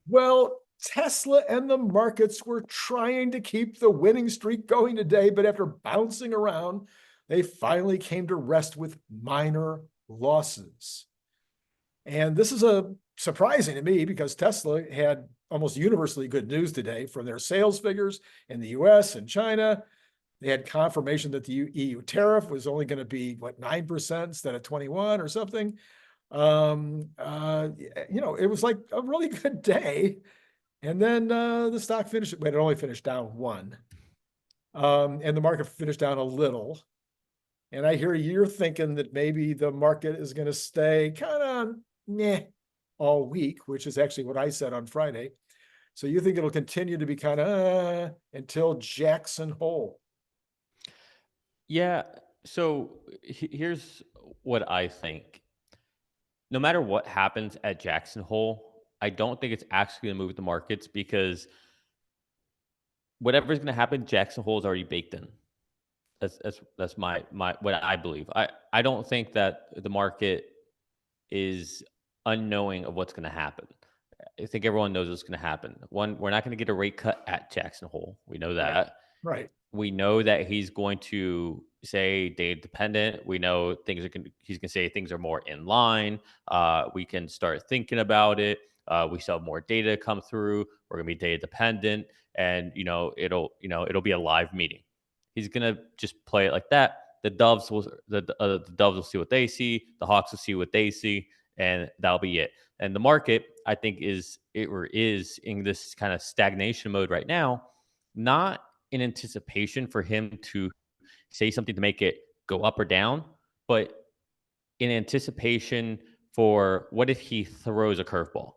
Well, Tesla and the markets were trying to keep the winning streak going today, but after bouncing around, they finally came to rest with minor losses. And this is surprising to me because Tesla had almost universally good news today from their sales figures in the US and China. They had confirmation that the EU tariff was only going to be, what, 9% instead of 21 or something. It was like a really good day. And then the stock finished, but it only finished down 1. And the market finished down a little. And I hear you're thinking that maybe the market is going to stay kind of meh all week, which is actually what I said on Friday. So you think it'll continue to be kind of until Jackson Hole? Yeah. So here's what I think. No matter what happens at Jackson Hole, I don't think it's actually going to move the markets because whatever's going to happen, Jackson Hole is already baked in. That's my what I believe. I don't think that the market is unknowing of what's going to happen. I think everyone knows what's going to happen. One, we're not going to get a rate cut at Jackson Hole. We know that. Right. We know that he's going to say data dependent. We know he's going to say things are more in line. We can start thinking about it. We still have more data come through. We're going to be data dependent, and it'll be a live meeting. He's going to just play it like that. The doves will see what they see. The hawks will see what they see, and that'll be it. And the market, I think, is in this kind of stagnation mode right now, not in anticipation for him to say something to make it go up or down, but in anticipation for what if he throws a curveball.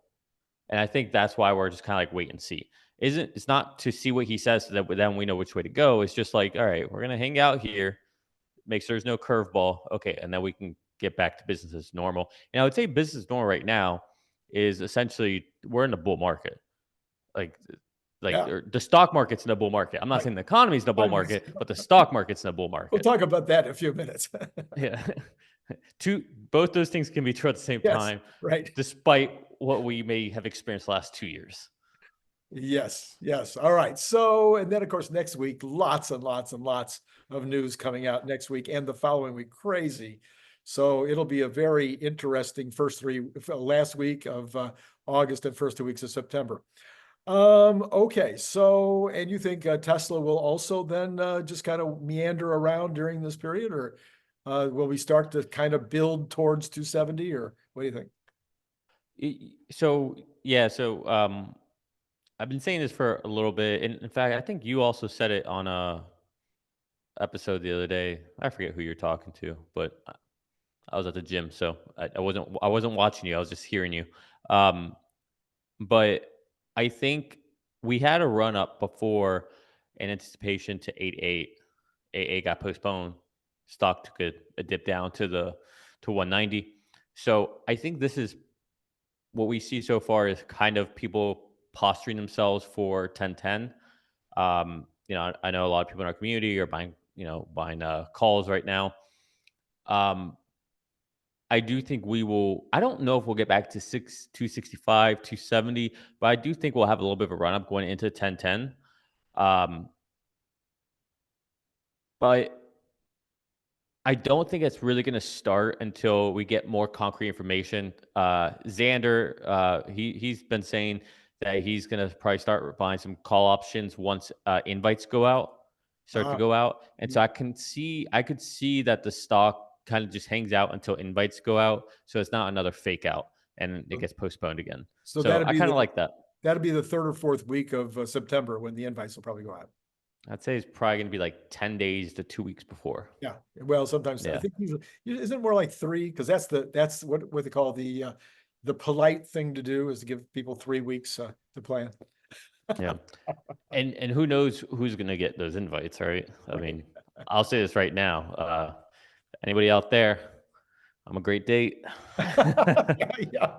And I think that's why we're just kind of like wait and see. It's not to see what he says so that then we know which way to go. It's just like, all right, we're gonna hang out here, make sure there's no curveball. Okay, and then we can get back to business as normal. And I would say business as normal right now is essentially we're in a bull market. Like the stock market's in a bull market. I'm not saying the economy's in a bull market, but the stock market's in a bull market. We'll talk about that in a few minutes. Yeah. Both those things can be true at the same time, right? Despite what we may have experienced the last 2 years. Yes. All right. So, and then of course, next week, lots and lots and lots of news coming out next week and the following week. Crazy. So it'll be a very interesting last week of August and first 2 weeks of September. Okay. So, and you think Tesla will also then just kind of meander around during this period, or will we start to kind of build towards 270, or what do you think? So I've been saying this for a little bit. And in fact, I think you also said it on a episode the other day. I forget who you're talking to, but I was at the gym, so I wasn't watching you. I was just hearing you. But I think we had a run up before in anticipation to 8.8. 8.8 got postponed. Stock took a dip down to 190. So I think this is what we see so far is kind of people posturing themselves for 1010. I know a lot of people in our community are buying calls right now. I do think we will. I don't know if we'll get back to 265, 270, but I do think we'll have a little bit of a run up going into 1010. But I don't think it's really going to start until we get more concrete information. Xander, he's been saying that he's going to probably start buying some call options once invites go out, to go out. And so I could see that the stock kind of just hangs out until invites go out. So it's not another fake out and it gets postponed again. So I kind of like that. That'll be the 3rd or 4th week of September when the invites will probably go out. I'd say it's probably going to be like 10 days to 2 weeks before. Yeah. Well, sometimes I think isn't it more like 3? Because that's what they call the polite thing to do is to give people 3 weeks to plan. Yeah. And who knows who's going to get those invites, right? I mean, I'll say this right now. Anybody out there? I'm a great date. Yeah.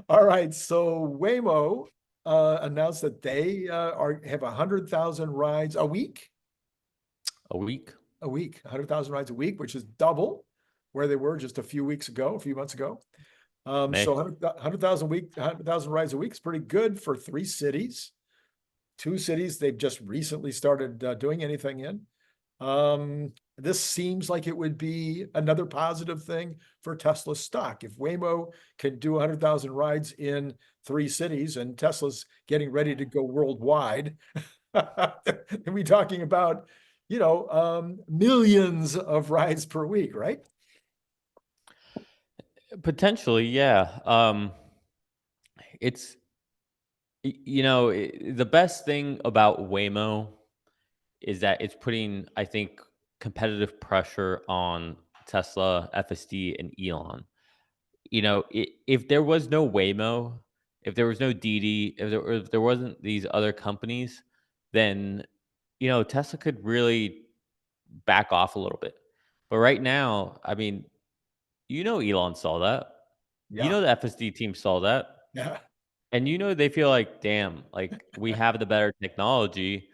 All right. So Waymo announced that they have 100,000 rides a week. A week? 100,000 rides a week, which is double where they were just a few months ago. So May. 100,000 week, 100,000 rides a week is pretty good for 3 cities. 2 cities they've just recently started doing anything in. This seems like it would be another positive thing for Tesla stock. If Waymo can do 100,000 rides in 3 cities and Tesla's getting ready to go worldwide, we're talking about, millions of rides per week, right? Potentially, yeah. It's the best thing about Waymo is that it's putting, I think, competitive pressure on Tesla, FSD, and Elon. If there was no Waymo, if there was no Didi, if there wasn't these other companies, then Tesla could really back off a little bit. But right now, I mean, Elon saw that. Yeah, The FSD team saw that. yeah, And they feel like, damn, like we have the better technology,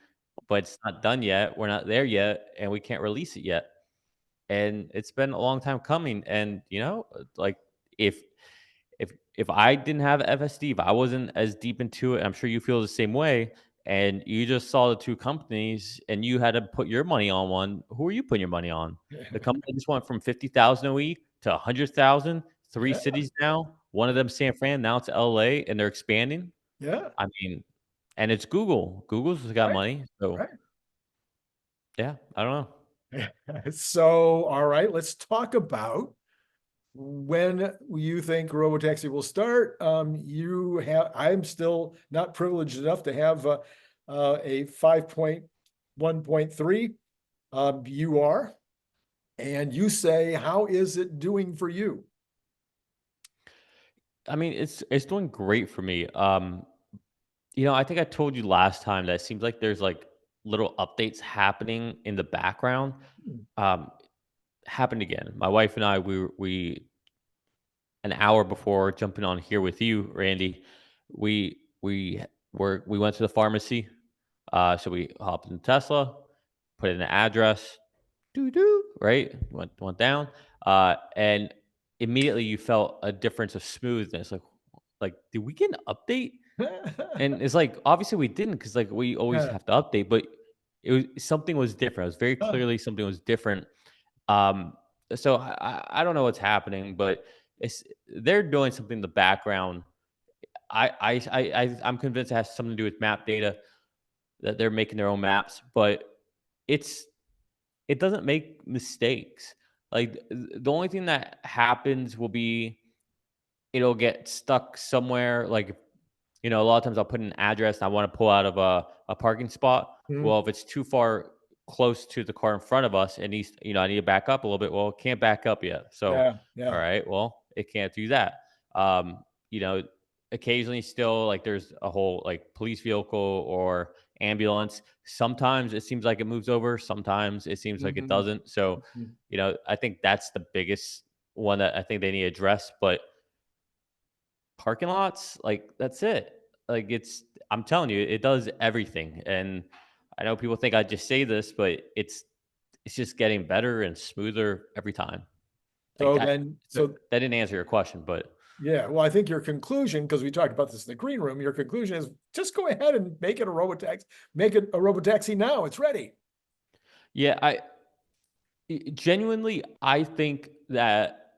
but it's not done yet. We're not there yet, and we can't release it yet. And it's been a long time coming. And like if if I didn't have FSD, if I wasn't as deep into it, I'm sure you feel the same way. And you just saw the two companies, and you had to put your money on one. Who are you putting your money on? The company that just went from 50,000 a week to 100,000, three yeah, cities now. One of them, San Fran, now it's LA, and they're expanding. yeah, I mean, and it's Google. Google's got right, money, so right. yeah. I don't know. So, all right, let's talk about when you think robotaxi will start. I'm still not privileged enough to have a 5.1.3. You are, and you say, how is it doing for you? I mean, it's doing great for me. I think I told you last time that it seems like there's like little updates happening in the background. Hmm. Um, Happened again. My wife and I, we an hour before jumping on here with you, Randy, we went to the pharmacy. So we hopped in Tesla, put in an address, doo doo, right? Went down, and immediately you felt a difference of smoothness. Like, did we get an update? And it's like, obviously we didn't, because like we always Yeah. have to update, but something was different. It was very Huh. clearly something was different. Um, so I don't know what's happening, but they're doing something in the background. I'm convinced it has something to do with map data, that they're making their own maps, but it's it doesn't make mistakes. Like, the only thing that happens will be it'll get stuck somewhere. Like, a lot of times I'll put in an address and I want to pull out of a parking spot. Hmm. Well, if it's too far close to the car in front of us, it needs, I need to back up a little bit. Well, it can't back up yet. So, Yeah, all yeah. right, well, it can't do that. You know, Occasionally still, like, there's a whole like police vehicle or ambulance. Sometimes it seems like it moves over. Sometimes it seems like it Mhm. doesn't. So, Mhm. I think that's the biggest one that I think they need to address. But parking lots, like, that's it. Like, I'm telling you, it does everything. And I know people think I just say this, but it's just getting better and smoother every time. Like, So then, that so didn't answer your question, but yeah, well, I think your conclusion, because we talked about this in the green room, your conclusion is just go ahead and make it a robotaxi, make it a robotaxi now. It's ready. yeah, genuinely, I think that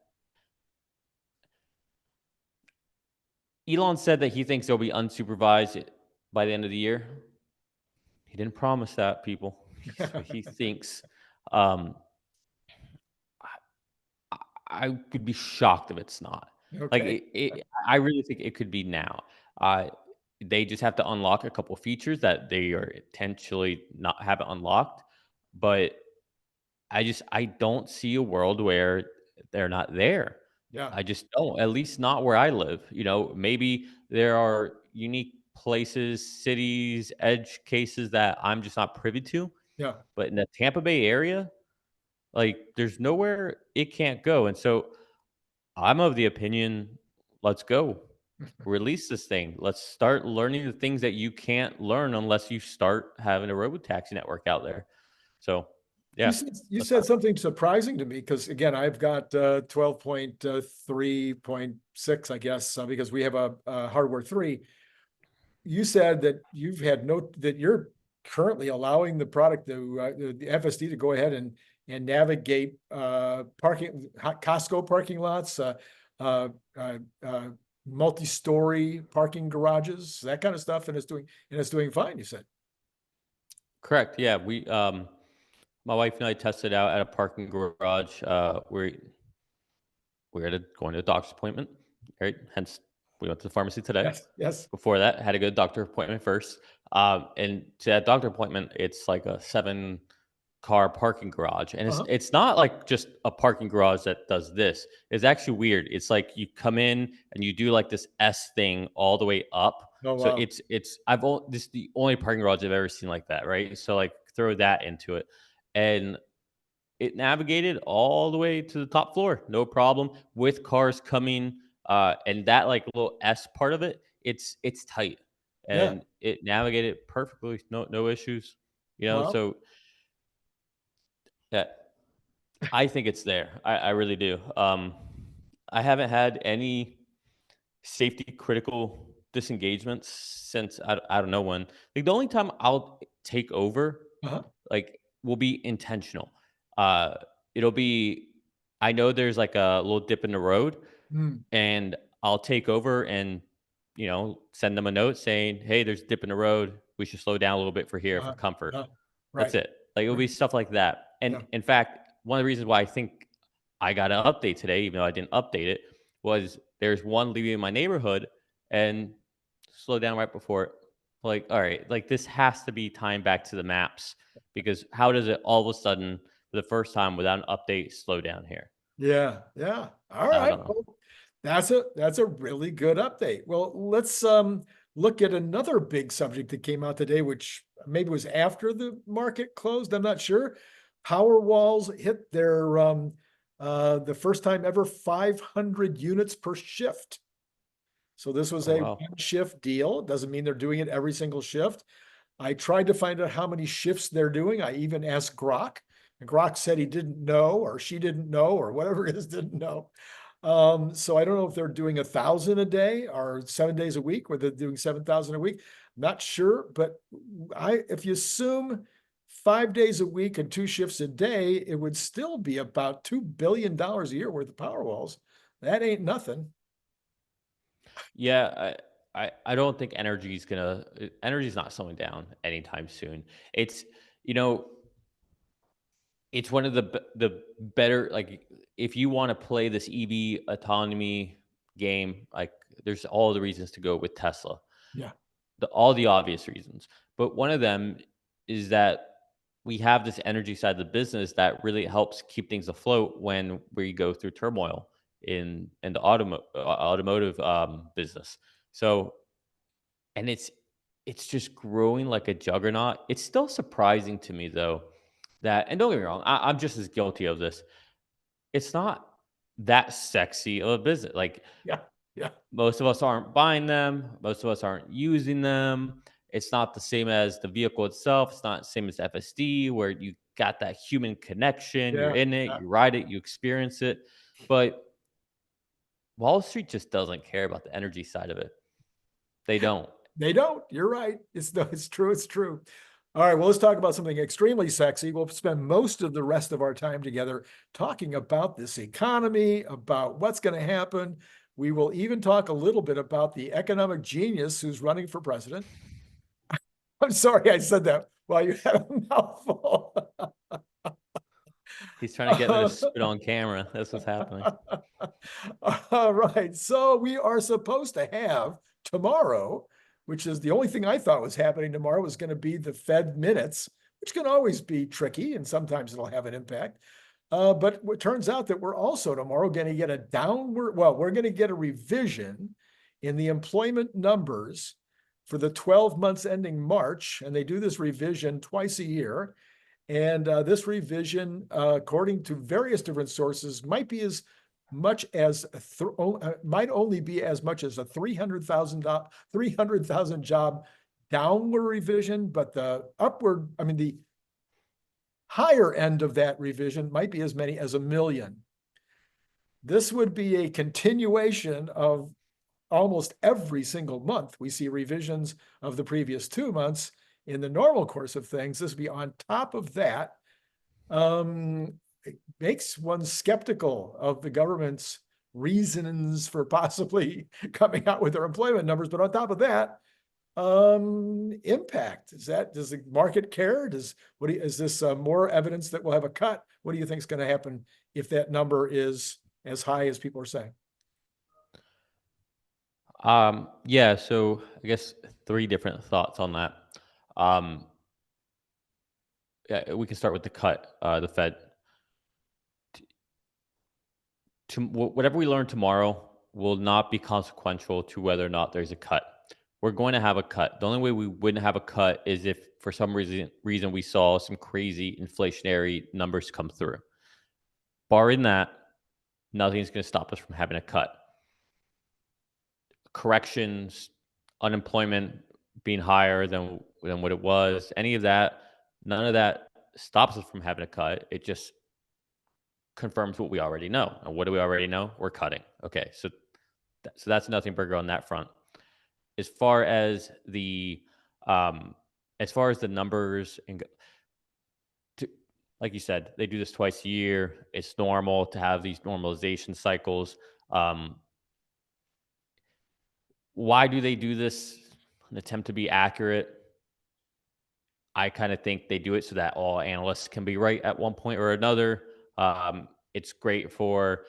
Elon said that he thinks they'll be unsupervised by the end of the year. He didn't promise that, people. He thinks. Um, I I would be shocked if it's not. Like, Okay. I really think it could be now. Uh, they just have to unlock a couple features that they are intentionally not haven't unlocked. But I don't see a world where they're not there. Yeah, I just don't. At least not where I live. Maybe there are unique places, cities, edge cases that I'm just not privy to. yeah. But in the Tampa Bay area, like, there's nowhere it can't go. And so I'm of the opinion, let's go. Release this thing. Let's start learning the things that you can't learn unless you start having a robotaxi network out there. So, Yeah, You that's said fine. something surprising to me because again, I've got 12.3.6, I guess, because we have a hardware 3. You said that that you're currently allowing the product the FSD to go ahead and navigate Costco parking lots, uh, uh, uh, multi-story parking garages, that kind of stuff, and it's doing fine, you said. Correct. Yeah, my wife and I tested out at a parking garage. We're going to a doctor's appointment, right? Hence, we went to the pharmacy today. Yes, yes. Before that, had a good doctor appointment first. And to that doctor appointment, it's like a 7-car parking garage, and Uh-huh. it's not like just a parking garage that does this. It's actually weird. It's like you come in and you do like this S thing all the way up. Oh, So wow. this is the only parking garage I've ever seen like that, right? So like throw that into it, and it navigated all the way to the top floor, no problem, with cars coming. And that like little S part of it, it's tight, Yeah. and it navigated perfectly, no issues. Wow. So yeah, I think it's there. I really do. I haven't had any safety critical disengagements since I don't know when. Like the only time I'll take over Uh-huh. like will be intentional. Uh it'll be I know there's like a little dip in the road, Mm. and I'll take over and send them a note saying, "Hey, there's a dip in the road. We should slow down a little bit for here for Uh-huh. comfort." Uh, That's right. it. Like it'll Right. be stuff like that. Yeah. And in fact, one of the reasons why I think I got an update today, even though I didn't update it, was there's one leaving my neighborhood and slow down right before it. Like, all right, like this has to be tying back to the maps, because how does it all of a sudden, for the first time without an update, slow down here? Yeah. Yeah. All I right. don't know. Well, that's a really good update. Well, let's look at another big subject that came out today, which maybe was after the market closed. I'm not sure. Power walls hit their the first time ever 500 units per shift. So this was Oh a wow. one shift deal. Doesn't mean they're doing it every single shift. I tried to find out how many shifts they're doing. I even asked Grok, and Grok said he didn't know, or she didn't know, or whatever it is, didn't know. So I don't know if they're doing 1,000 a day or 7 days a week, or they're doing 7,000 a week. Not sure, but if you assume 5 days a week and 2 shifts a day, it would still be about $2 billion a year worth of power walls. That ain't nothing. Yeah, I don't think energy's not slowing down anytime soon. It's you know it's one of the better, like, if you want to play this EV autonomy game, like there's all the reasons to go with Tesla. Yeah. All the obvious reasons. But one of them is that we have this energy side of the business that really helps keep things afloat when we go through turmoil in the automotive business. So, and it's just growing like a juggernaut. It's still surprising to me though that, and don't get me wrong, I'm just as guilty of this. It's not that sexy of a business. Like Yeah. Yeah. most of us aren't buying them. Most of us aren't using them. It's not the same as the vehicle itself. It's not the same as FSD, where you got that human connection. You're Yeah. in it, Yeah. you ride it, you experience it. But Wall Street just doesn't care about the energy side of it. They don't. They don't. You're right. It's true. It's true. All right. Well, let's talk about something extremely sexy. We'll spend most of the rest of our time together talking about this economy, about what's going to happen. We will even talk a little bit about the economic genius who's running for president. I'm sorry I said that while you had a mouthful. He's trying to get me to spit on camera. That's what's happening. All right. So we are supposed to have tomorrow, which is the only thing I thought was happening tomorrow, was going to be the Fed minutes, which can always be tricky and sometimes it'll have an impact. But it turns out that we're also tomorrow going to get a we're going to get a revision in the employment numbers for the 12 months ending March. And they do this revision twice a year. And this revision, according to various different sources, might be as much as might only be as much as a 300,000 job downward revision, but the upward, I mean, higher end of that revision might be as many as 1 million. This would be a continuation of almost every single month. We see revisions of the previous 2 months in the normal course of things. This would be on top of that. It makes one skeptical of the government's reasons for possibly coming out with their employment numbers. But on top of that, impact, does the market care? Is this more evidence that we'll have a cut? What do you think is going to happen if that number is as high as people are saying? Yeah, so I guess 3 different thoughts on that. Yeah, we can start with the cut, the Fed. Whatever we learn tomorrow will not be consequential to whether or not there's a cut. We're going to have a cut. The only way we wouldn't have a cut is if for some reason we saw some crazy inflationary numbers come through. Barring that, nothing's going to stop us from having a cut. Corrections, unemployment being higher than what it was, any of that, none of that stops us from having a cut. It just confirms what we already know. And what do we already know? We're cutting. Okay, so that's nothing burger on that front. As far as the numbers like you said, they do this twice a year. It's normal to have these normalization cycles. Why do they do this? An attempt to be accurate. I kind of think they do it so that all analysts can be right at one point or another. It's great for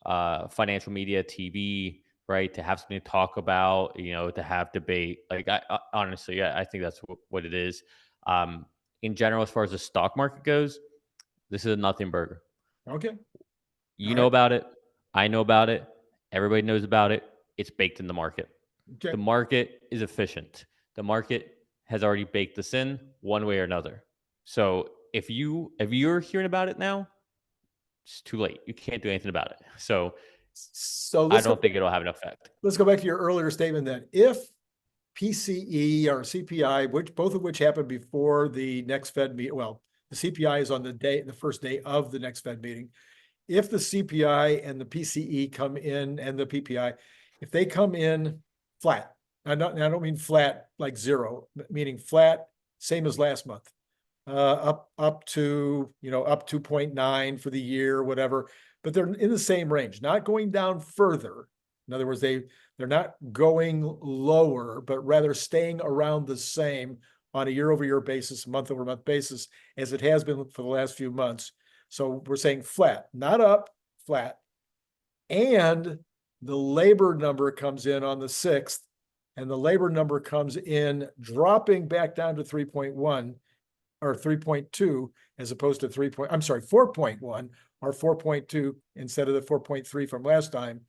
financial media, TV, right? To have something to talk about, to have debate. Like, honestly, I think that's what it is. In general, as far as the stock market goes, this is a nothing burger. Okay. You know about it. I know about it. Everybody knows about it. It's baked in the market. Okay. The market is efficient. The market has already baked this in one way or another. So if you're hearing about it now, it's too late. You can't do anything about it. So I don't think it'll have an effect. Let's go back to your earlier statement then. If PCE or CPI, both of which happened before the next Fed meeting, well, the CPI is on the first day of the next Fed meeting. If the CPI and the PCE come in and the PPI, if they come in flat, I don't mean flat like zero, meaning flat, same as last month, up to 2.9 for the year, whatever, but they're in the same range, not going down further. In other words, they're not going lower, but rather staying around the same on a year-over-year basis, month-over-month basis, as it has been for the last few months. So we're saying flat, not up, flat. And the labor number comes in on the 6th, and the labor number comes in dropping back down to 3.1 or 3.2 as opposed to 4.1 or 4.2 instead of the 4.3 from last time.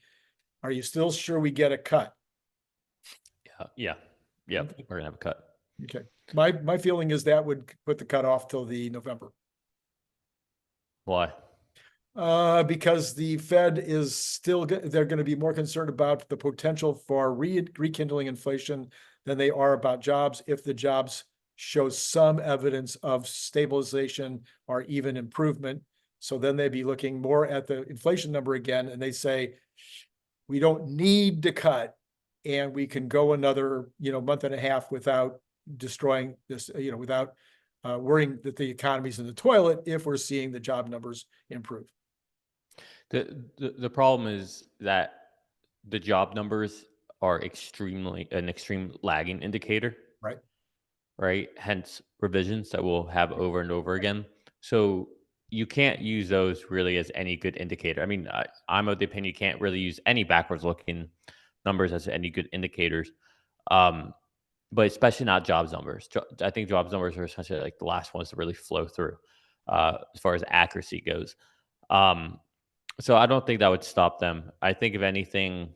Are you still sure we get a cut? Yeah. Okay. We're gonna have a cut. Okay. My feeling is that would put the cut off till the November. Why? Because the Fed is still, they're going to be more concerned about the potential for rekindling inflation than they are about jobs. If the jobs show some evidence of stabilization or even improvement, so then they'd be looking more at the inflation number again, and they say, we don't need to cut, and we can go another, month and a half without destroying this, without worrying that the economy's in the toilet if we're seeing the job numbers improve. The problem is that the job numbers are an extreme lagging indicator. Right. Hence revisions that we'll have over and over again. So you can't use those really as any good indicator. I mean, I'm of the opinion you can't really use any backwards looking numbers as any good indicators. But especially not jobs numbers. I think jobs numbers are essentially like the last ones to really flow through as far as accuracy goes. So I don't think that would stop them. I think if anything,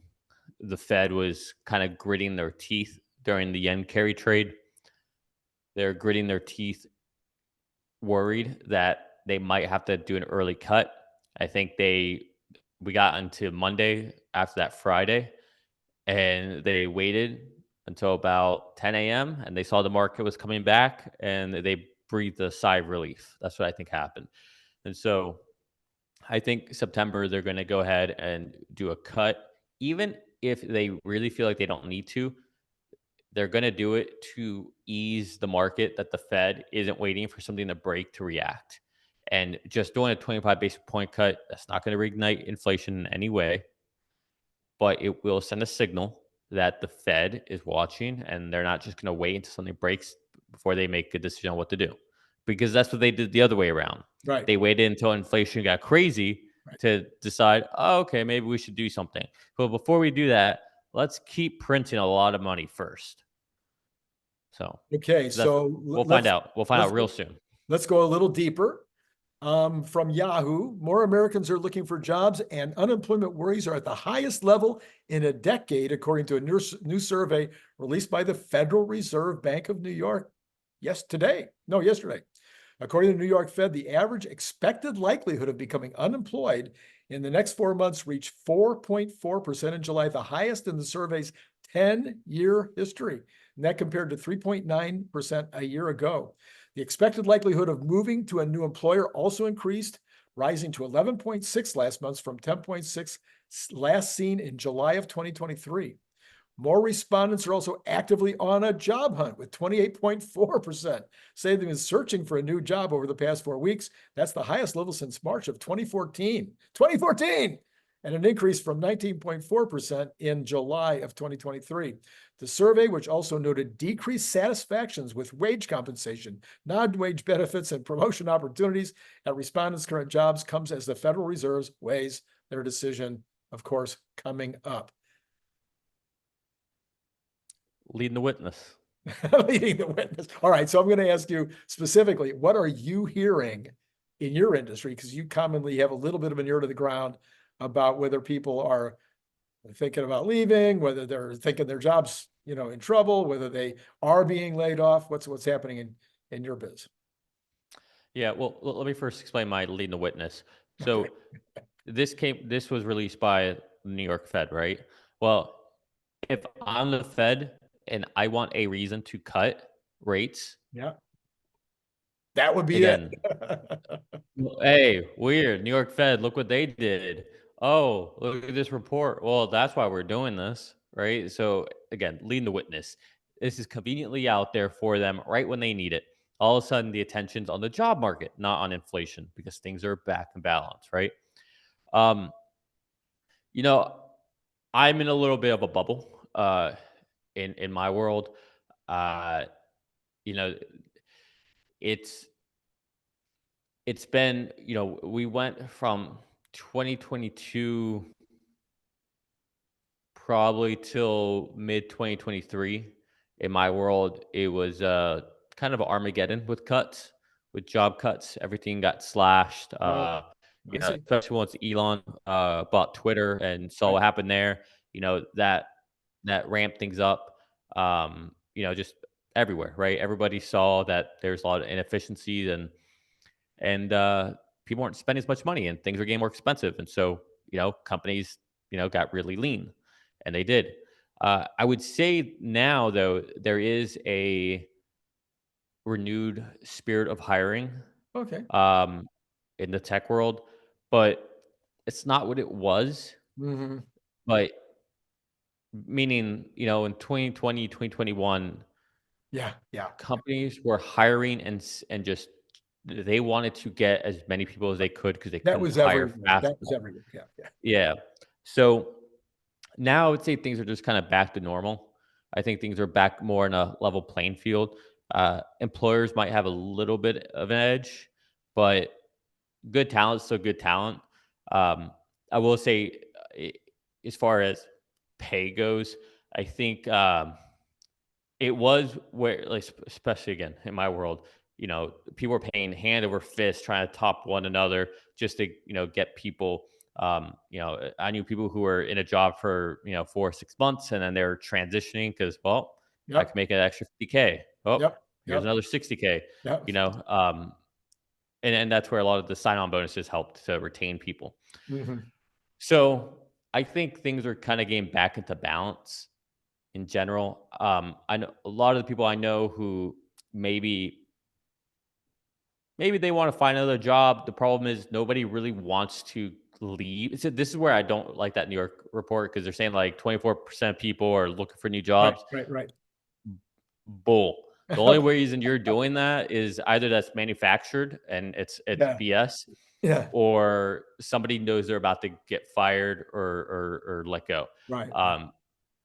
the Fed was kind of gritting their teeth during the yen carry trade. They're gritting their teeth, worried that they might have to do an early cut. I think we got into Monday after that Friday, and they waited until about 10 a.m. and they saw the market was coming back, and they breathed a sigh of relief. That's what I think happened. And so I think September they're going to go ahead and do a cut, even if they really feel like they don't need to. They're going to do it to ease the market that the Fed isn't waiting for something to break to react. And just doing a 25 basis point cut, that's not going to reignite inflation in any way, but it will send a signal that the Fed is watching and they're not just going to wait until something breaks before they make a decision on what to do. Because that's what they did the other way around. Right. They waited until inflation got crazy Right. to decide, oh, okay, maybe we should do something. But before we do that, let's keep printing a lot of money first. So, Okay. so that's So we'll find out. We'll find let's out real go, soon. let's go a little deeper. From Yahoo, more Americans are looking for jobs and unemployment worries are at the highest level in a decade, according to a new survey released by the Federal Reserve Bank of New York yesterday. According to the New York Fed, the average expected likelihood of becoming unemployed in the next 4 months reached 4.4% in July, the highest in the survey's 10-year history. And that compared to 3.9% a year ago. The expected likelihood of moving to a new employer also increased, rising to 11.6 last month from 10.6 last seen in July of 2023. More respondents are also actively on a job hunt, with 28.4% saying they've been searching for a new job over the past 4 weeks. That's the highest level since March of 2014. 2014! And an increase from 19.4% in July of 2023. The survey, which also noted decreased satisfactions with wage compensation, non-wage benefits, and promotion opportunities at respondents' current jobs, comes as the Federal Reserve weighs their decision, of course, coming up. Leading the witness. Leading the witness. All right. So I'm going to ask you specifically, what are you hearing in your industry? Because you commonly have a little bit of an ear to the ground about whether people are thinking about leaving, whether they're thinking their job's, in trouble, whether they are being laid off. What's happening in your biz? Yeah, well, let me first explain my leading the witness. Okay. So this was released by the New York Fed, right? Well, if I'm the Fed and I want a reason to cut rates, Yeah. That would be it. again, hey, weird. New York Fed, look what they did. Oh, look at this report. Well, that's why we're doing this, right? So again, leading the witness. This is conveniently out there for them right when they need it. All of a sudden, the attention's on the job market, not on inflation, because things are back in balance, right? Um, you know, I'm in a little bit of a bubble in my world. Uh, you know, it's it's been, we went from 2022 probably till mid 2023. In my world, it was kind of Armageddon with cuts, with job cuts. Everything got slashed. I see. Especially once Elon bought Twitter and saw Right. what happened there. That ramped things up. Just everywhere, right? Everybody saw that there's a lot of inefficiencies and people weren't spending as much money and things were getting more expensive. And so, companies, got really lean and they did. I would say now, though, there is a renewed spirit of hiring Okay. um, in the tech world, but it's not what it was. Hmm. But meaning, in 2020, 2021, Yeah. Yeah. companies were hiring and just they wanted to get as many people as they could because they That couldn't was hire everywhere. fast That was enough. everywhere. Yeah. Yeah. Yeah. So now I would say things are just kind of back to normal. I think things are back more in a level playing field. Employers might have a little bit of an edge, but good talent is still good talent. Um, I will say, as far as pay goes, I think it was where, like, especially again in my world, people were paying hand over fist, trying to top one another just to, get people. I knew people who were in a job for 4 or 6 months, and then they're transitioning because, well, I can Yep. make an extra 50K. Oh, Yep. here's Yep. another 60K. Yep. You know, um, and that's where a lot of the sign-on bonuses helped to retain people. Hmm. So I think things are kind of getting back into balance in general. I know a lot of the people I know who maybe maybe they want to find another job. The problem is nobody really wants to leave. So this is where I don't like that New York report because they're saying like 24% of people are looking for new Right, jobs. right, right. Bull. The only Okay. reason you're doing that is either that's manufactured and it's Yeah, BS, yeah. or somebody knows they're about to get fired or let go. Right, right. Um,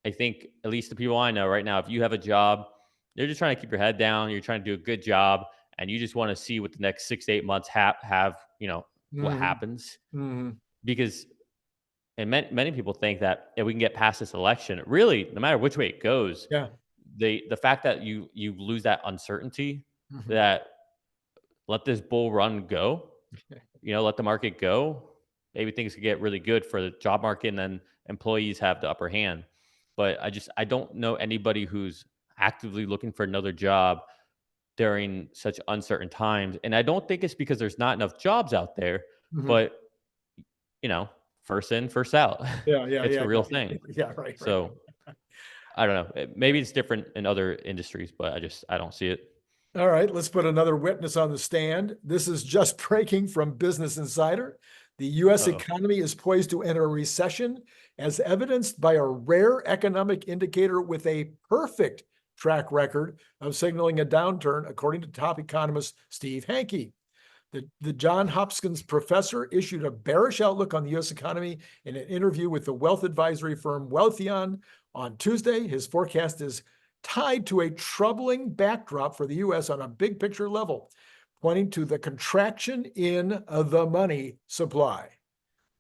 I think at least the people I know right now, if you have a job, you're just trying to keep your head down. You're trying to do a good job, and you just want to see what the next 6 to 8 months have what Mhm, happens. mhm. Because and many people think that if we can get past this election, really, no matter which way it goes, Yeah. the fact that you lose that uncertainty, Mhm. that let this bull run go, let the market go. Maybe things could get really good for the job market, and then employees have the upper hand. But I don't know anybody who's actively looking for another job during such uncertain times. And I don't think it's because there's not enough jobs out there, Mhm. but you know, first in, first out. Yeah, yeah, It's yeah, a real no, thing. yeah, right, right. So I don't know. Maybe it's different in other industries, but I don't see it. All right, let's put another witness on the stand. This is just breaking from Business Insider. The US Uh-oh. economy is poised to enter a recession, as evidenced by a rare economic indicator with a perfect track record of signaling a downturn, according to top economist Steve Hanke. The John Hopkins professor issued a bearish outlook on the US economy in an interview with the wealth advisory firm 𝐓𝐞𝐞𝐬𝐿 on Tuesday. His forecast is tied to a troubling backdrop for the US on a big picture level, pointing to the contraction in the money supply,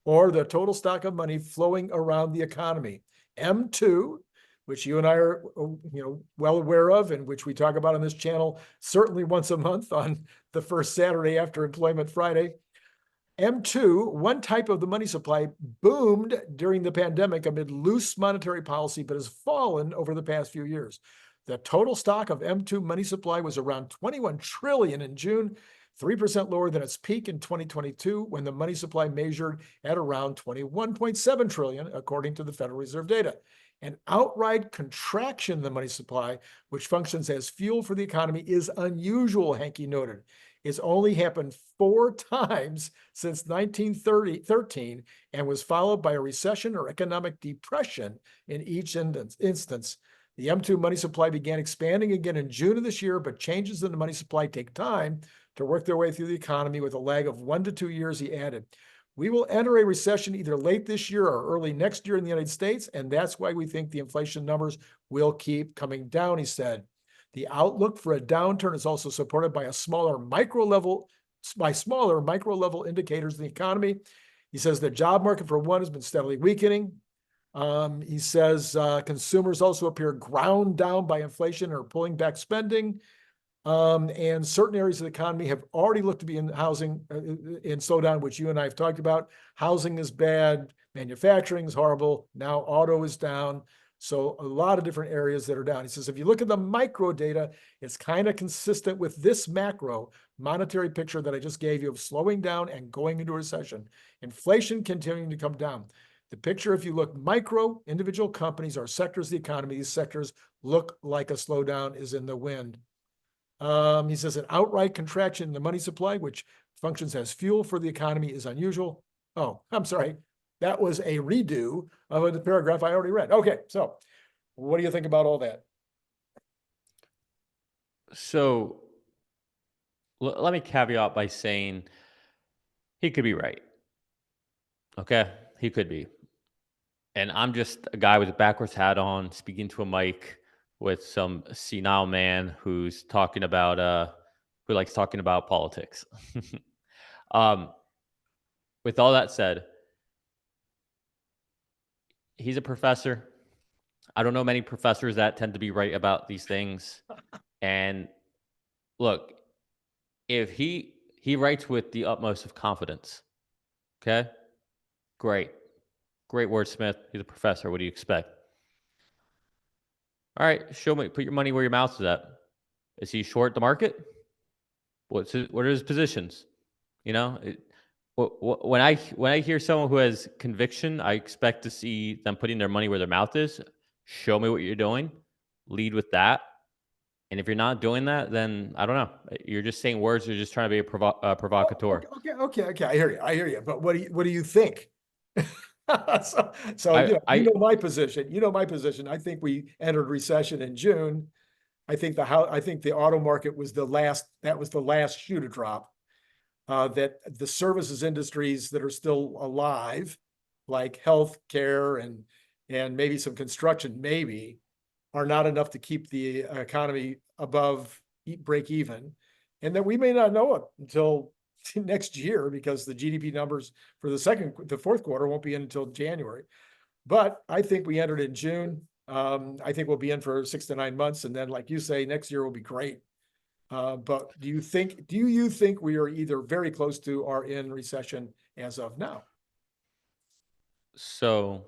or the total stock of money flowing around the economy. M2, which you and I are well aware of, and which we talk about on this channel certainly once a month on the first Saturday after Employment Friday. M2, one type of the money supply, boomed during the pandemic amid loose monetary policy, but has fallen over the past few years. The total stock of M2 money supply was around 21 trillion in June, 3% lower than its peak in 2022, when the money supply measured at around 21.7 trillion, according to the Federal Reserve data. An outright contraction in the money supply, which functions as fuel for the economy, is unusual, Hanke noted. It's only happened 4 times since 1913 and was followed by a recession or economic depression in each instance. The M2 money supply began expanding again in June of this year, but changes in the money supply take time to work their way through the economy with a lag of 1 to 2 years, he added. We will enter a recession either late this year or early next year in the United States, and that's why we think the inflation numbers will keep coming down, he said. The outlook for a downturn is also supported by smaller micro level indicators in the economy. He says the job market, for one, has been steadily weakening. He says consumers also appear ground down by inflation or pulling back spending. And certain areas of the economy have already looked to be in housing in slowdown, which you and I have talked about. Housing is bad, manufacturing is horrible, now auto is down. So a lot of different areas that are down. He says, if you look at the micro data, it's kind of consistent with this macro monetary picture that I just gave you of slowing down and going into a recession. Inflation continuing to come down. The picture, if you look micro, individual companies or sectors of the economy, these sectors look like a slowdown is in the wind. He says an outright contraction in the money supply, which functions as fuel for the economy, is unusual. Oh, I'm sorry. That was a redo of the paragraph I already read. Okay, so what do you think about all that? So let me caveat by saying he could be right. Okay, he could be. And I'm just a guy with a backwards hat on, speaking to a mic with some senile man who's talking about who likes talking about politics. um, with all that said, he's a professor. I don't know many professors that tend to be right about these things. And look, if he writes with the utmost of confidence, okay, great, great wordsmith. He's a professor. What do you expect? All right, show me. Put your money where your mouth is at. Is he short the market? What are his positions? You know, when I hear someone who has conviction, I expect to see them putting their money where their mouth is. Show me what you're doing. Lead with that. And if you're not doing that, then I don't know. You're just saying words. You're just trying to be a Oh, provocateur. okay. I hear you. I hear you. But what do you think? So I you I know my position. You know my position. I think we entered recession in June. I think the auto market was the last. That was the last shoe to drop. That the services industries that are still alive, like healthcare and maybe some construction, maybe are not enough to keep the economy above break even, and that we may not know it until next year because the GDP numbers for the fourth quarter won't be in until January. But I think we entered in June. I think we'll be in for 6 to 9 months, and then, like you say, next year will be great. But do you think we are either very close to or in recession as of now? so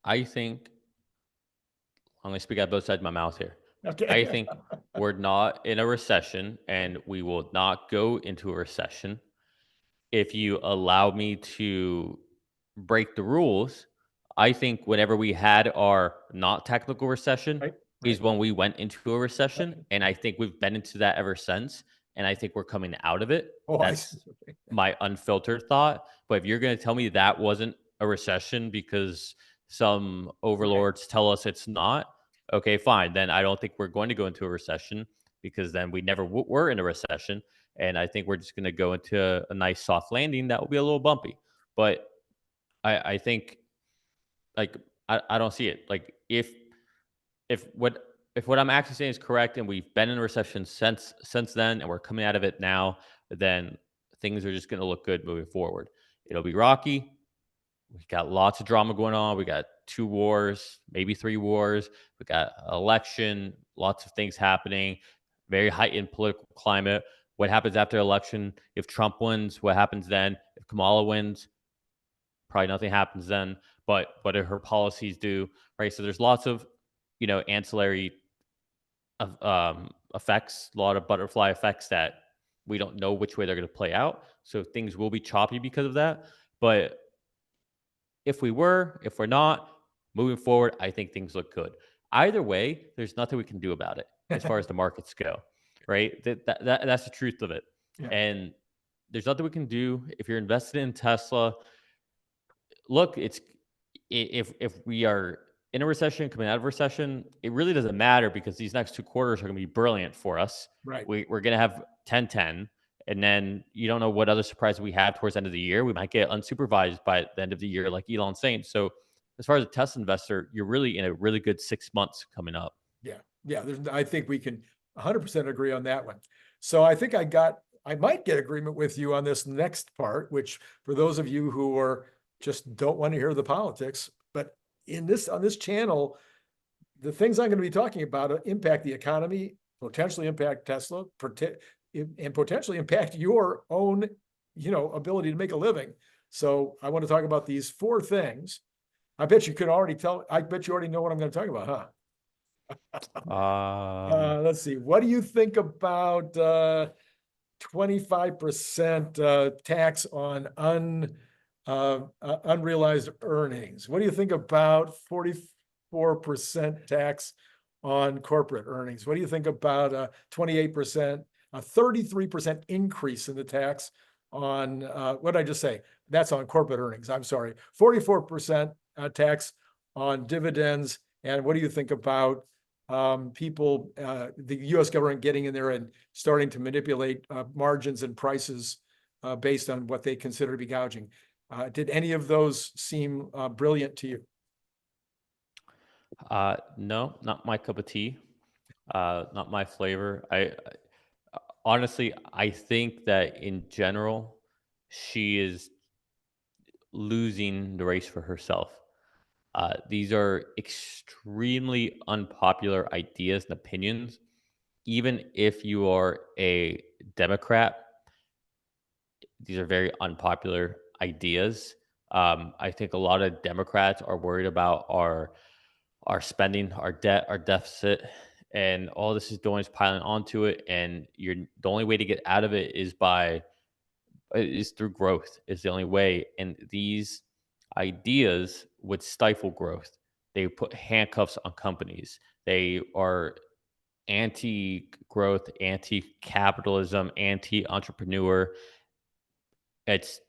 I think I'm going to speak out both sides of my mouth here. I Okay. think we're not in a recession, and we will not go into a recession if you allow me to break the rules. I think whenever we had our not technical recession Right, is right. when we went into a recession. And I think we've been into that ever since. And I think we're coming out of it. Oh, I see. That's my unfiltered thought. But if you're going to tell me that wasn't a recession because some Right. overlords tell us it's not, okay, fine. Then I don't think we're going to go into a recession because then we never were in a recession. And I think we're just going to go into a nice soft landing that will be a little bumpy. But I think like I don't see it. Like if what if what I'm actually saying is correct and we've been in a recession since then and we're coming out of it now, then things are just going to look good moving forward. It'll be rocky. We got lots of drama going on. We got 2 wars, maybe 3 wars. We got election, lots of things happening, very heightened political climate. What happens after election? If Trump wins, what happens then? If Kamala wins, probably nothing happens then. But what do her policies do? Right. So there's lots of, ancillary effects, a lot of butterfly effects that we don't know which way they're going to play out. So things will be choppy because of that. But if we're not, moving forward, I think things look good. Either way, there's nothing we can do about it as far as the markets go, right? That's the truth of it. Yeah, And there's nothing we can do. If you're invested in Tesla, look, if we are in a recession, coming out of a recession, it really doesn't matter because these next 2 quarters are going to be brilliant for us. right. We're going to have 10-10, and then you don't know what other surprises we have towards the end of the year. We might get unsupervised by the end of the year, like Elon's saying. So, as far as a Tesla investor, you're really in a really good 6 months coming up. Yeah, yeah. I think we can 100% agree on that one. So I might get agreement with you on this next part, which for those of you who are just don't want to hear the politics, but on this channel, the things I'm going to be talking about impact the economy, potentially impact Tesla, and potentially impact your own, ability to make a living. So I want to talk about these 4 things. I bet you already know what I'm going to talk about, huh? Let's see. What do you think about 25% tax on unrealized earnings? What do you think about 44% tax on corporate earnings? What do you think about 28%, a 33% increase in the tax on what did I just say? That's on corporate earnings. I'm sorry, 44% tax on dividends. And what do you think about the U.S. government getting in there and starting to manipulate margins and prices based on what they consider to be gouging? Did any of those seem brilliant to you? No, not my cup of tea. Not my flavor. Honestly, I think that in general, she is losing the race for herself. These are extremely unpopular ideas and opinions. Even if you are a Democrat, these are very unpopular ideas. I think a lot of Democrats are worried about our spending, our debt, our deficit, and all this is doing is piling onto it. And the only way to get out of it is through growth. Is the only way. And these ideas would stifle growth. They put handcuffs on companies. They are anti-growth, anti-capitalism, anti-entrepreneur. It's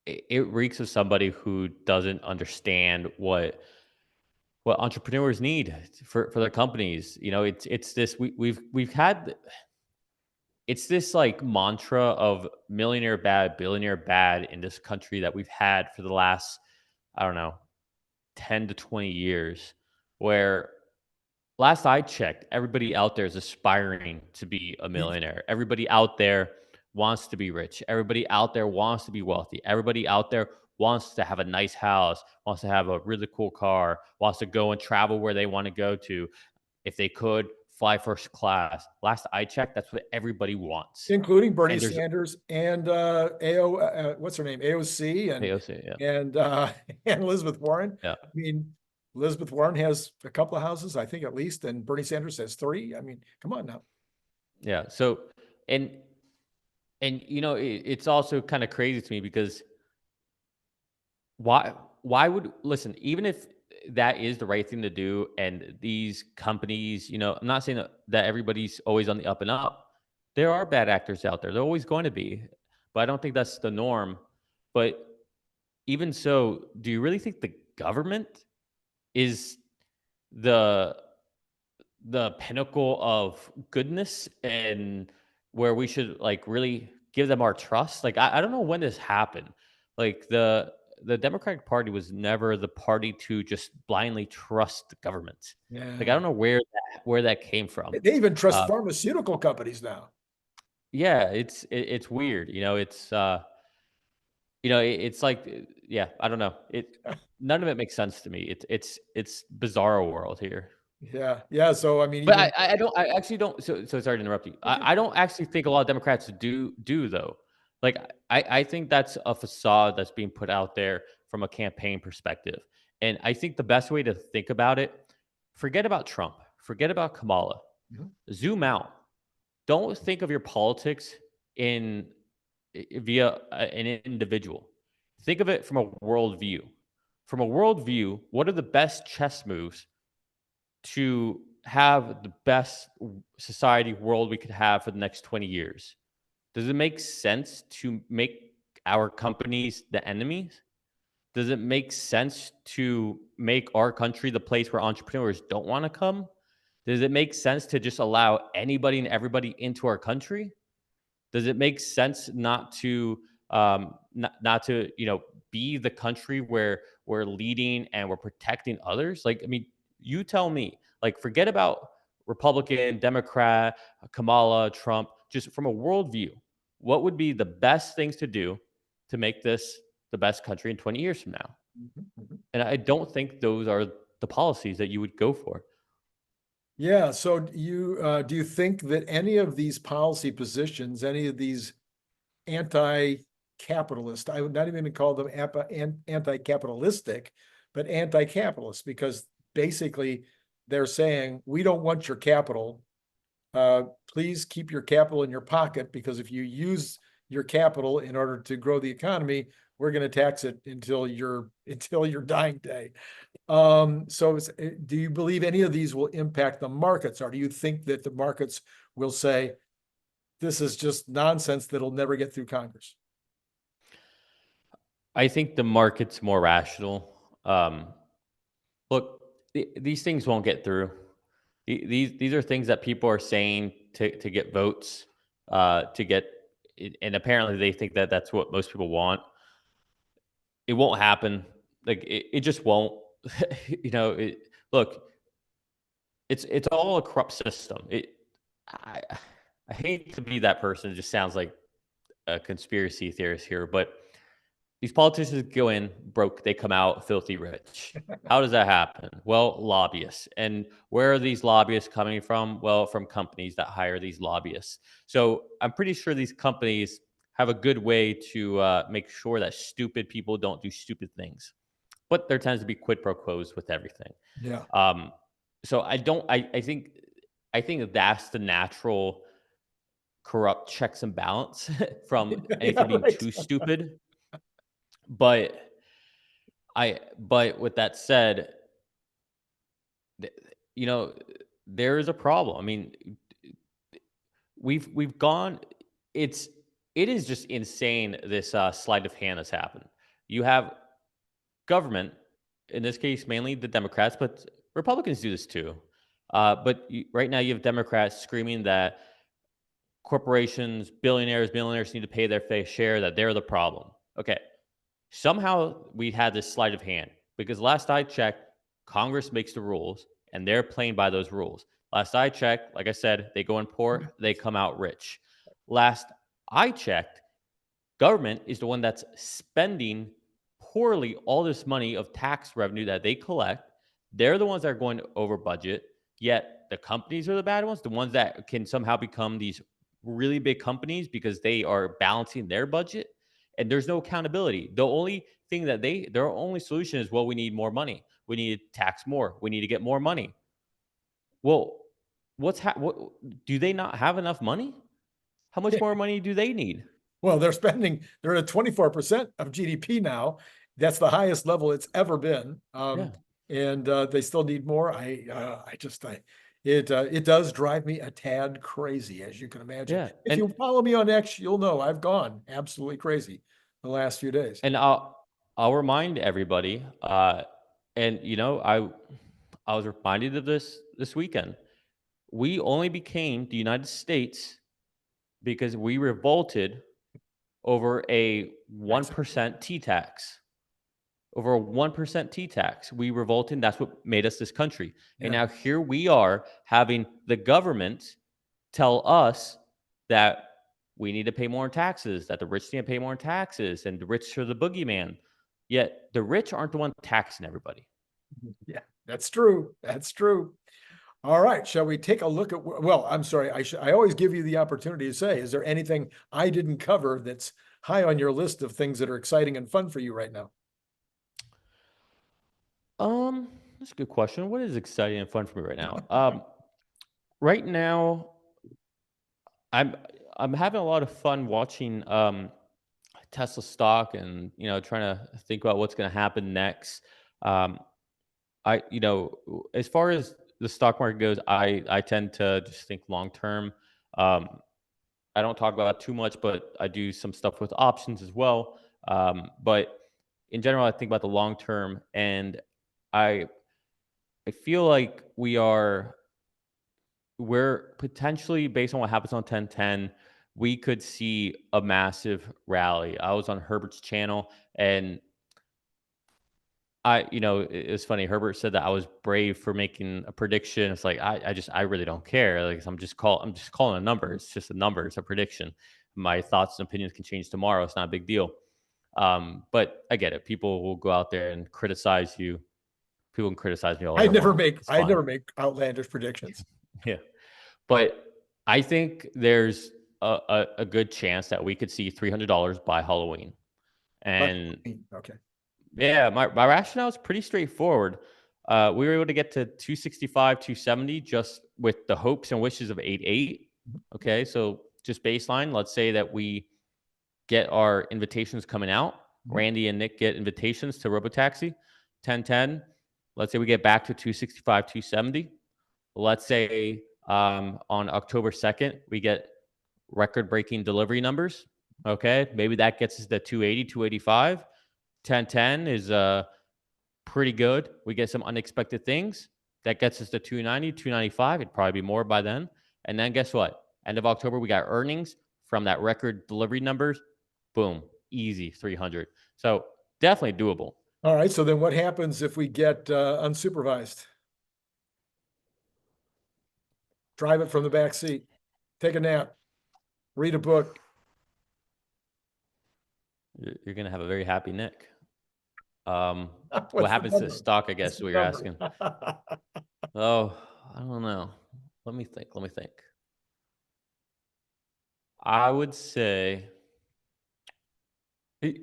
it reeks of somebody who doesn't understand what entrepreneurs need for their companies. You know, it's this we've had it's this like mantra of millionaire bad, billionaire bad in this country that we've had for the last, I don't know, 10 to 20 years, where last I checked, everybody out there is aspiring to be a You- millionaire. Everybody out there wants to be rich. Everybody out there wants to be wealthy. Everybody out there wants to have a nice house, wants to have a really cool car, wants to go and travel where they want to go to. If they could, fly first class. Last I checked, that's what everybody wants. Including Bernie And there's Sanders and what's her name, AOC, AOC, yeah. and and Elizabeth Warren. Yeah. I mean, Elizabeth Warren has a couple of houses, I think at least, and Bernie Sanders has three. I mean, come on now. Yeah. So and you know, it's also kind of crazy to me because why would listen, even if that is the right thing to do and these companies, you know, I'm not saying that everybody's always on the up and up. There are bad actors out there. They're always going to be. But I don't think that's the norm. But even so, do you really think the government is the pinnacle of goodness and where we should like really give them our trust? Like I don't know when this happened. Like the Democratic Party was never the party to just blindly trust the government. Like I Yeah. don't know where that came from. They even trust Uh, pharmaceutical companies now. yeah, it's weird. You know, it's like yeah, I don't know. None of it makes sense to me. It's bizarro world here. Yeah. Yeah. So, I mean, But even, I actually don't. So sorry to interrupt you. okay. I don't actually think a lot of Democrats do though. Like I think that's a facade that's being put out there from a campaign perspective. And I think the best way to think about it, forget about Trump, forget about Kamala, Mhm. zoom out. Don't think of your politics in via an individual. Think of it from a worldview. From a worldview, what are the best chess moves to have the best society world we could have for the next 20 years? Does it make sense to make our companies the enemies? Does it make sense to make our country the place where entrepreneurs don't want to come? Does it make sense to just allow anybody and everybody into our country? Does it make sense not to be the country where we're leading and we're protecting others? Like, I mean, you tell me. Like, forget about Republican, Democrat, Kamala, Trump. Just from a worldview, what would be the best things to do to make this the best country in 20 years from now? Mhm, mhm. And I don't think those are the policies that you would go for. Yeah. So do you think that any of these policy positions, any of these anti-capitalist, I would not even call them anti-capitalistic, but anti-capitalist, because basically they're saying, we don't want your capital. Please keep your capital in your pocket, because if you use your capital in order to grow the economy, we're going to tax it until your dying day. So do you believe any of these will impact the markets, or do you think that the markets will say, this is just nonsense that'll never get through Congress? I think the market's more rational. Um, Look, these things won't get through. These are things that people are saying to get votes, to get, and apparently they think that that's what most people want. It won't happen. Like it just won't. Look, it's all a corrupt system. I, I hate to be that person. It just sounds like a conspiracy theorist here, but these politicians go in broke, they come out filthy rich. How does that happen? Well, lobbyists. And where are these lobbyists coming from? Well, from companies that hire these lobbyists. So I'm pretty sure these companies have a good way to make sure that stupid people don't do stupid things. But there tends to be quid pro quos with everything. Yeah. Um, so I don't. I think that's the natural corrupt checks and balance from Yeah, anything being right. too stupid. But but with that said, th- you know, there is a problem. I mean, we've gone. It's it is just insane. This sleight of hand has happened. You have government, in this case, mainly the Democrats, but Republicans do this too. But right now, you have Democrats screaming that corporations, billionaires, millionaires need to pay their fair share, that they're the problem. Okay. Somehow we had this sleight of hand because last I checked, Congress makes the rules and they're playing by those rules. Last I checked, like I said, they go in poor, they come out rich. Last I checked, government is the one that's spending poorly all this money of tax revenue that they collect. They're the ones that are going over budget. Yet the companies are the bad ones, the ones that can somehow become these really big companies because they are balancing their budget and there's no accountability. The only thing that their only solution is, well, we need more money. We need to tax more. We need to get more money. Well, what do they not have enough money? How much more money do they need? Well, they're at 24% of GDP now. That's the highest level it's ever been. Yeah. And they still need more. It does drive me a tad crazy, as you can imagine. Yeah. If you follow me on X, you'll know I've gone absolutely crazy the last few days. And I'll remind everybody, and I was reminded of this weekend. We only became the United States because we revolted over a 1% T tax. Over a 1% T tax. We revolted, and that's what made us this country. And Yeah. now here we are having the government tell us that we need to pay more in taxes, that the rich need to pay more in taxes, and the rich are the boogeyman. Yet the rich aren't the one taxing everybody. Yeah, that's true. That's true. All right. Shall we take a look at, well, I'm sorry. I always give you the opportunity to say, is there anything I didn't cover that's high on your list of things that are exciting and fun for you right now? That's a good question. What is exciting and fun for me right now? Right now, I'm I'm having a lot of fun watching Tesla stock and trying to think about what's going to happen next. Um, as far as the stock market goes, I tend to just think long term. Um, I don't talk about it too much, but I do some stuff with options as well. But in general, I think about the long term, and I I feel like we're potentially, based on what happens on 1010, we could see a massive rally. I was on Herbert's channel, and it's funny. Herbert said that I was brave for making a prediction. It's like I really don't care. Like I'm just calling a number. It's just a number. It's a prediction. My thoughts and opinions can change tomorrow. It's not a big deal. But I get it. People will go out there and criticize you. People can criticize me all I they never want. make It's I fine. never make outlandish predictions. Yeah. But I think there's a good chance that we could see $300 by Halloween. But And okay. yeah, my rationale is pretty straightforward. We were able to get to 265, 270 just with the hopes and wishes of 88. Okay, so just baseline, let's say that we get our invitations coming out. Mhm. Randy and Nick get invitations to Robotaxi, 1010. Let's say we get back to 265, 270. Let's say on October 2nd, we get record breaking delivery numbers. Okay, maybe that gets us to 280, 285. 1010 is pretty good. We get some unexpected things. That gets us to 290, 295. It'd probably be more by then. And then guess what? End of October, we got earnings from that record delivery numbers. Boom, easy 300. So definitely doable. All right. So then what happens if we get unsupervised? Drive it from the back seat, take a nap, read a book. You're going to have a very happy Nick. What's What the happens to number? stock, I What's guess, the what you're number? asking. Oh, I don't know. Let me think. I would say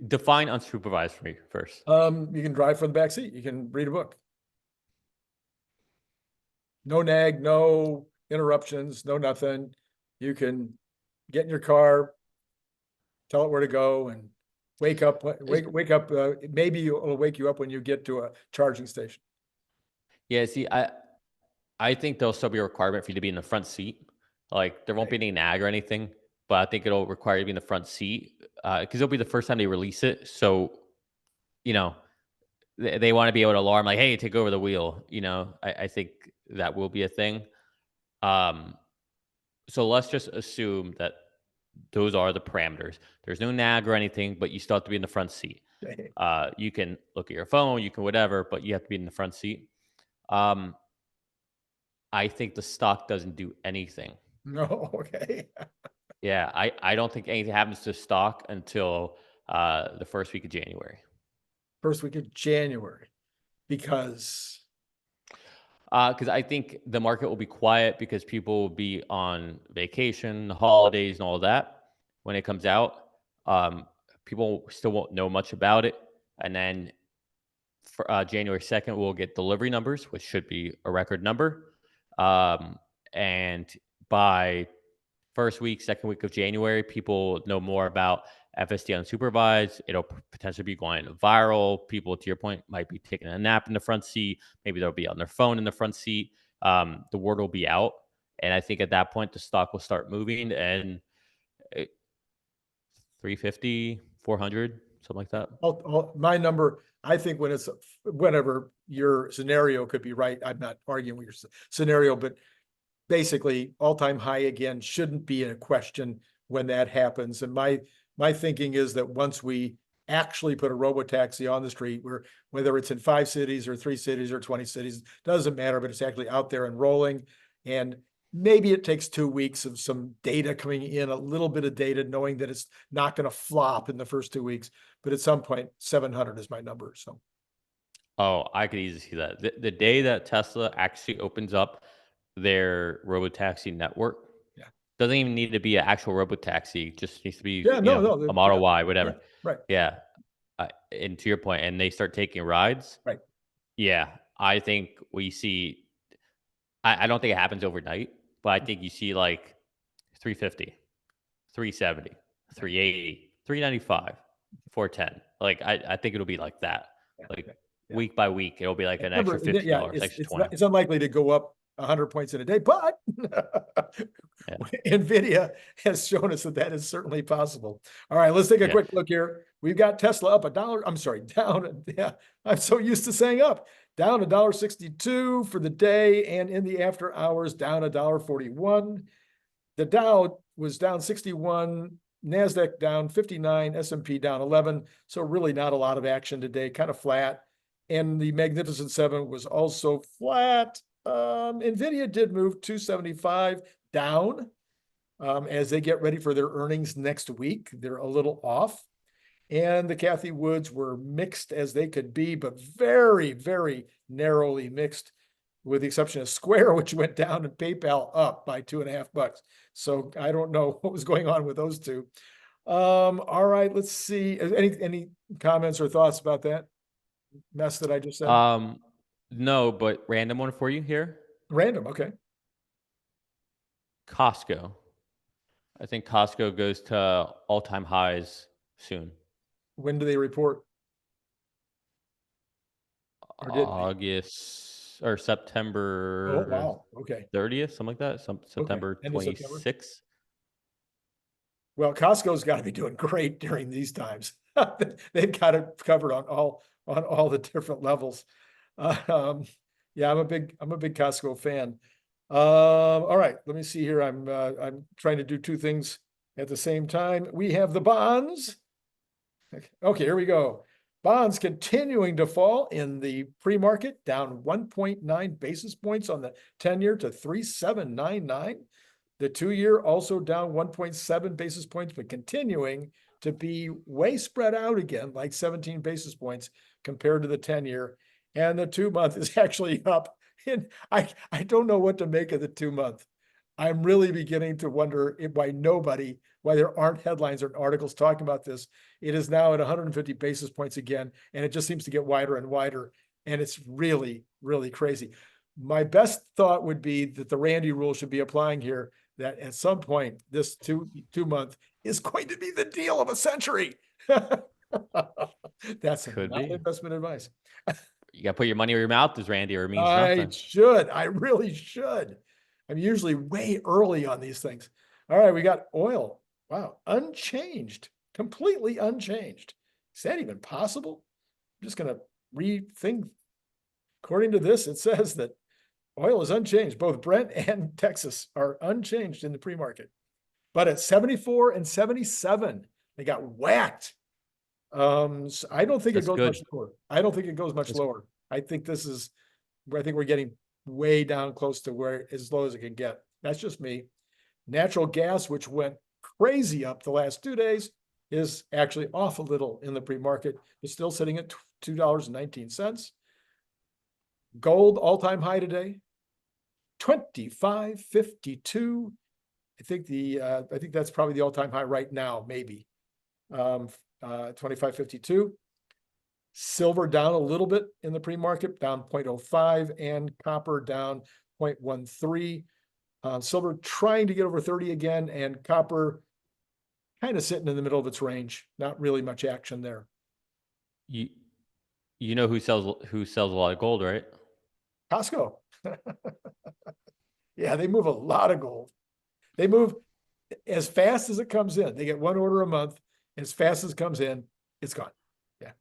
define unsupervised for me first. You can drive from the back seat. You can read a book. No nag, no interruptions, no nothing. You can get in your car, tell it where to go, and wake up. Wake up. Maybe it'll wake you up when you get to a charging station. Yeah, see, I think there'll still be a requirement for you to be in the front seat. Like there won't be Okay. any nag or anything, but I think it'll require you to be in the front seat because it'll be the first time they release it. So you know they want to be able to alarm like, hey, take over the wheel. I think that will be a thing. Um, so let's just assume that those are the parameters. There's no nag or anything, but you still have to be in the front seat. Okay. You can look at your phone, you can whatever, but you have to be in the front seat. Um, I think the stock doesn't do anything. No, okay. Yeah, I don't think anything happens to stock until the first week of January. First week of January, because Because I think the market will be quiet because people will be on vacation, holidays, and all that when it comes out. Um, People still won't know much about it, and then for January 2nd, we'll get delivery numbers, which should be a record number. Um, and by first week, second week of January, people know more about FSD unsupervised. It'll potentially be going viral. People, to your point, might be taking a nap in the front seat. Maybe they'll be on their phone in the front seat. The word will be out. And I think at that point, the stock will start moving and 350, 400, something like that. my number, I think whenever your scenario could be right, I'm not arguing with your scenario, but basically all-time high again shouldn't be in a question when that happens. And my thinking is that once we actually put a robotaxi on the street, whether it's in 5 cities or 3 cities or 20 cities, doesn't matter, but it's actually out there and rolling. And maybe it takes 2 weeks of some data coming in, a little bit of data, knowing that it's not going to flop in the first 2 weeks. But at some point, 700 is my number. So Oh, I could easily see that. The day that Tesla actually opens up their robotaxi network, yeah, doesn't even need to be an actual robotaxi, just needs to be, yeah, no, a Model yeah, Y, yeah, whatever. right, Yeah. And to your point, and they start taking rides. right. Yeah, I think we see. I don't think it happens overnight, but I think you see like 350, 370, Yeah, 380, 395, 410. Like I think it'll be like that. yeah, Like yeah, yeah. week by week, it'll be like an extra Remember, yeah, $15, extra it's 20. not, it's unlikely to go up 100 points in a day, but Yeah. Nvidia has shown us that that is certainly possible. All right, let's take a Yeah. quick look here. We've got Tesla up $1. I'm sorry, down. Yeah, I'm so used to saying up. Down $1.62 for the day, and in the after hours, down $1.41. The Dow was down 61, NASDAQ down 59, S&P down 11. So really not a lot of action today, kind of flat. And the Magnificent Seven was also flat. Nvidia did move 275 down as they get ready for their earnings next week. They're a little off. And the Cathie Woods were mixed as they could be, but very, very narrowly mixed, with the exception of Square, which went down, and PayPal up by $2.50. So I don't know what was going on with those two. All right, let's see. Any comments or thoughts about that mess that I just said? No, but random one for you here. Random, okay. Costco. I think Costco goes to all-time highs soon. When do they report? Or did they? August or Oh, September wow. Okay. 30th, something like that. Okay. September End of September. 26th. Well, Costco's got to be doing great during these times. They've got it covered on all the different levels. Um, yeah, I'm a big Costco fan. All right, let me see here. I'm trying to do 2 things at the same time. We have the bonds. Okay, here we go. Bonds continuing to fall in the pre-market, down 1.9 basis points on the 10-year to 3.799. The 2-year also down 1.7 basis points, but continuing to be way spread out again, like 17 basis points compared to the 10-year. And the 2-month is actually up. And I don't know what to make of the 2-month. I'm really beginning to wonder why there aren't headlines or articles talking about this. It is now at 150 basis points again, and it just seems to get wider and wider. And it's really, really crazy. My best thought would be that the Randy rule should be applying here, that at some point, this 2-month is going to be the deal of a century. That's Could not be. investment advice. You gotta put your money where your mouth is, Randy, or it means I nothing. should. I really should. I'm usually way early on these things. All right, we got oil. Wow, unchanged, completely unchanged. Is that even possible? I'm just gonna read thing. According to this, it says that oil is unchanged. Both Brent and Texas are unchanged in the pre-market. But at 74 and 77, they got whacked. So I don't think it That's goes much good. lower. I don't think it goes much That's lower. I think we're getting way down close to where as low as it can get. That's just me. Natural gas, which went crazy up the last 2 days, is actually off a little in the pre-market. It's still sitting at $2.19. Gold all-time high today, 25.52. I think that's probably the all-time high right now, maybe. 25.52. Silver down a little bit in the pre-market, down 0.05, and copper down 0.13. Silver trying to get over 30 again, and copper kind of sitting in the middle of its range. Not really much action there. You you know who sells a lot of gold, right? Costco. Yeah, they move a lot of gold. They move as fast as it comes in. They get one order a month. As fast as it comes in, it's gone. Yeah.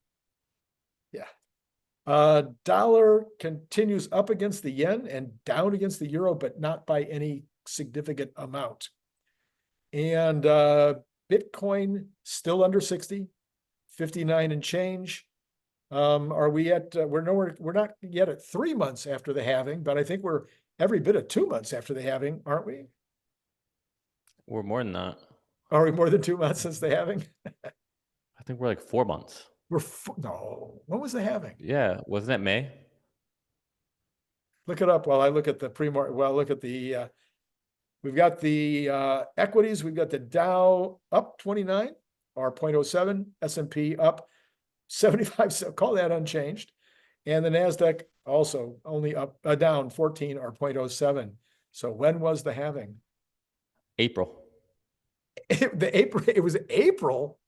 Yeah. Dollar continues up against the yen and down against the euro, but not by any significant amount. And Bitcoin still under 60, 59 and change. Are we at, we're not yet at 3 months after the halving, but I think we're every bit of 2 months after the halving, aren't we? We're more than that. Are we more than 2 months since the halving? I think we're like 4 months. No, when was the halving? Yeah, wasn't that May? Look it up while I look at the pre-market. Well, look at the, we've got the equities. We've got the Dow up 29 or 0.07, S&P up 75. So call that unchanged. And the NASDAQ also only up, down 14 or 0.07. So when was the halving? April. It was April.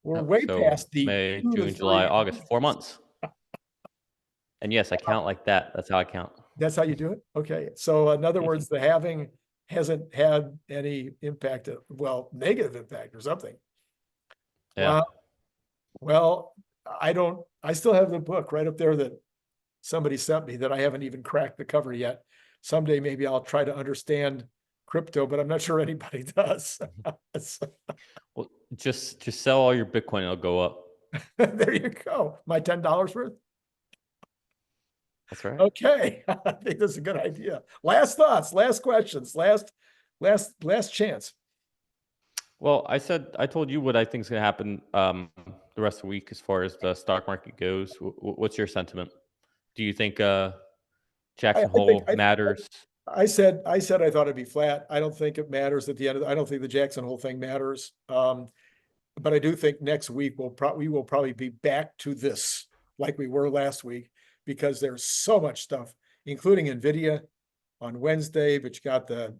We're Yep, way so past the May, 2 to June, July, 3 August, 4 months. months. And yes, I count like that. That's how I count. That's how you do it? Okay. So in other words, the halving hasn't had any impact, well, negative impact or something. Yeah. Wow. Well, I still have the book right up there that somebody sent me that I haven't even cracked the cover yet. Someday maybe I'll try to understand crypto, but I'm not sure anybody does. Well, just sell all your Bitcoin, it'll go up. There you go. My $10 worth. That's right. Okay. I think that's a good idea. Last thoughts, last questions, last chance. Well, I told you what I think is going to happen the rest of the week as far as the stock market goes. What's your sentiment? Do you think Jackson Hole matters? I said I thought it'd be flat. I don't think it matters at the end. I don't think the Jackson Hole thing matters. But I do think next week we will probably be back to this like we were last week, because there's so much stuff, including Nvidia on Wednesday, but you got the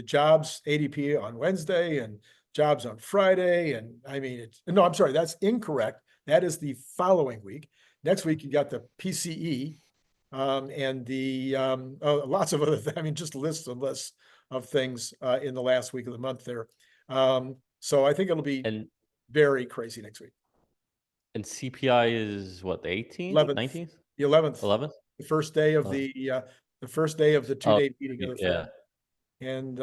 jobs ADP on Wednesday and jobs on Friday. And I mean, no, I'm sorry, that's incorrect. That is the following week. Next week, you got the PCE and the lots of other things. I mean, just lists and lists of things in the last week of the month there. So I think it'll be And very crazy next week. CPI is what, the 18th, 11th, 19th, the 11th, 11th? the first day of the 2-day meeting of the yeah. Fed. And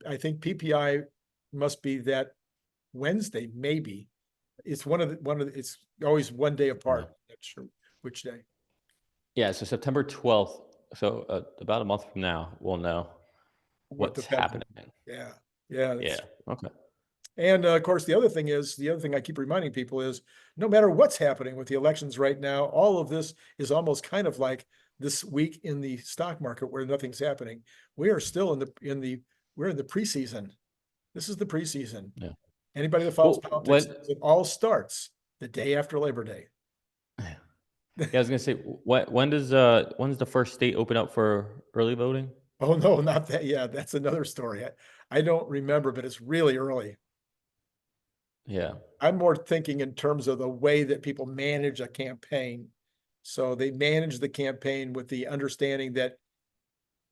I think PPI must be that Wednesday, maybe. It's it's always one day apart. Not sure which day. Yeah, so September 12th. So about a month from now, we'll know What the what's Fed. happening. Yeah. Yeah. Yeah. Okay. And of course, the other thing I keep reminding people is no matter what's happening with the elections right now, all of this is almost kind of like this week in the stock market where nothing's happening. We are still we're in the preseason. This is the preseason. Yeah. Anybody that follows Well, politics, it all starts the day after Labor Day. Yeah, I was gonna say, when's the first state open up for early voting? Oh, no, not that. Yeah, that's another story. I don't remember, but it's really early. Yeah. I'm more thinking in terms of the way that people manage a campaign. So they manage the campaign with the understanding that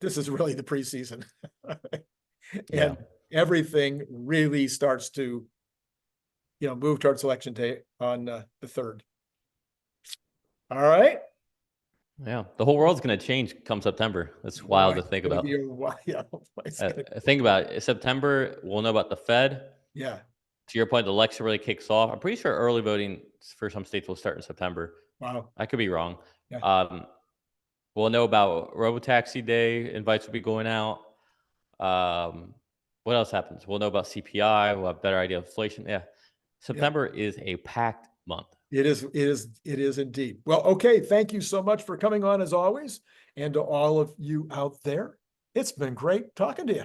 this is really the preseason. Yeah. And everything really starts to, move towards election day on the 3rd. All right. Yeah. The whole world's going to change come September. That's wild Boy, to think it's gonna about. be a while. Yeah, it's gonna Think about it. September, we'll know about the Fed. yeah. To your point, the election really kicks off. I'm pretty sure early voting for some states will start in September. Wow. I could be wrong. Yeah. Um, we'll know about Robotaxi Day. Invites will be going out. What else happens? We'll know about CPI. We'll have a better idea of inflation. Yeah. Yeah. September is a packed month. It is indeed. Well, okay. Thank you so much for coming on as always. And to all of you out there, it's been great talking to you.